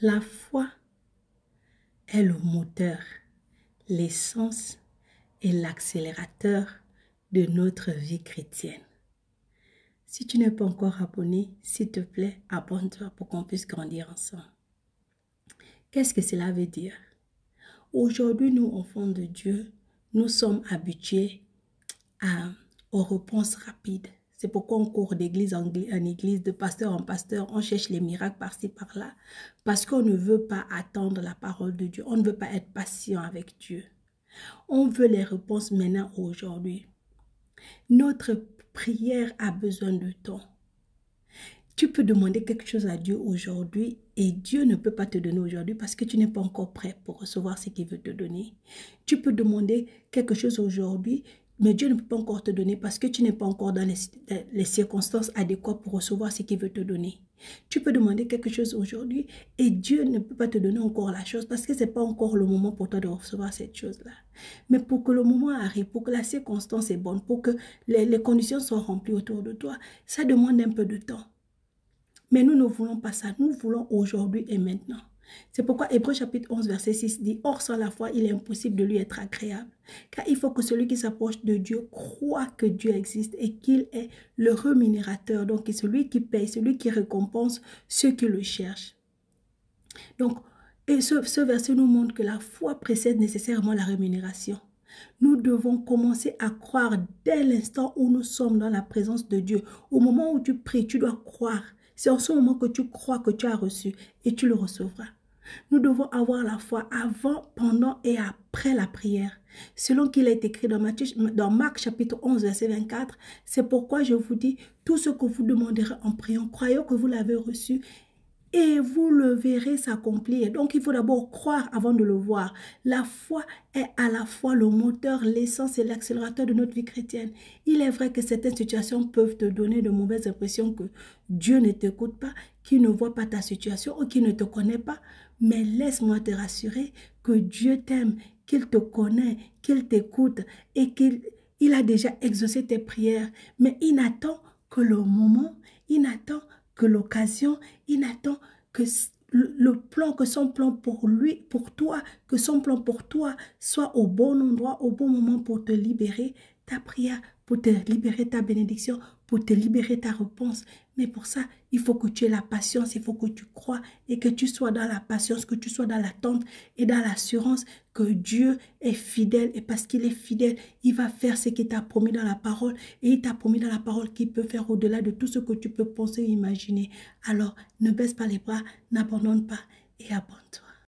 La foi est le moteur, l'essence et l'accélérateur de notre vie chrétienne. Si tu n'es pas encore abonné, s'il te plaît, abonne-toi pour qu'on puisse grandir ensemble. Qu'est-ce que cela veut dire? Aujourd'hui, nous, enfants de Dieu, nous sommes habitués aux réponses rapides. C'est pourquoi on court d'église en église, de pasteur en pasteur, on cherche les miracles par-ci, par-là. Parce qu'on ne veut pas attendre la parole de Dieu. On ne veut pas être patient avec Dieu. On veut les réponses maintenant, aujourd'hui. Notre prière a besoin de temps. Tu peux demander quelque chose à Dieu aujourd'hui et Dieu ne peut pas te donner aujourd'hui parce que tu n'es pas encore prêt pour recevoir ce qu'il veut te donner. Tu peux demander quelque chose aujourd'hui, mais Dieu ne peut pas encore te donner parce que tu n'es pas encore dans les circonstances adéquates pour recevoir ce qu'il veut te donner. Tu peux demander quelque chose aujourd'hui et Dieu ne peut pas te donner encore la chose parce que ce n'est pas encore le moment pour toi de recevoir cette chose-là. Mais pour que le moment arrive, pour que la circonstance est bonne, pour que les conditions soient remplies autour de toi, ça demande un peu de temps. Mais nous ne voulons pas ça. Nous voulons aujourd'hui et maintenant. C'est pourquoi Hébreux chapitre 11 verset 6 dit « Or sans la foi, il est impossible de lui être agréable. Car il faut que celui qui s'approche de Dieu croit que Dieu existe et qu'il est le rémunérateur. » Donc, celui qui paye, celui qui récompense ceux qui le cherchent. Donc, et ce verset nous montre que la foi précède nécessairement la rémunération. Nous devons commencer à croire dès l'instant où nous sommes dans la présence de Dieu. Au moment où tu pries, tu dois croire. C'est en ce moment que tu crois que tu as reçu et tu le recevras. Nous devons avoir la foi avant, pendant et après la prière. Selon qu'il est écrit dans Marc chapitre 11 verset 24, c'est pourquoi je vous dis, tout ce que vous demanderez en priant, croyez que vous l'avez reçu et vous le verrez s'accomplir. Donc, il faut d'abord croire avant de le voir. La foi est à la fois le moteur, l'essence et l'accélérateur de notre vie chrétienne. Il est vrai que certaines situations peuvent te donner de mauvaises impressions que Dieu ne t'écoute pas, qu'il ne voit pas ta situation ou qu'il ne te connaît pas. Mais laisse-moi te rassurer que Dieu t'aime, qu'il te connaît, qu'il t'écoute et qu'il a déjà exaucé tes prières. Mais il n'attend que le moment, il n'attend que l'occasion, il attend que son plan pour lui, pour toi, que son plan pour toi soit au bon endroit, au bon moment pour te libérer ta prière, pour te libérer ta bénédiction, pour te libérer ta réponse. Mais pour ça, il faut que tu aies la patience, il faut que tu crois et que tu sois dans la patience, que tu sois dans l'attente et dans l'assurance que Dieu est fidèle. Et parce qu'il est fidèle, il va faire ce qu'il t'a promis dans la parole. Et il t'a promis dans la parole qu'il peut faire au-delà de tout ce que tu peux penser et imaginer. Alors, ne baisse pas les bras, n'abandonne pas et abonne-toi.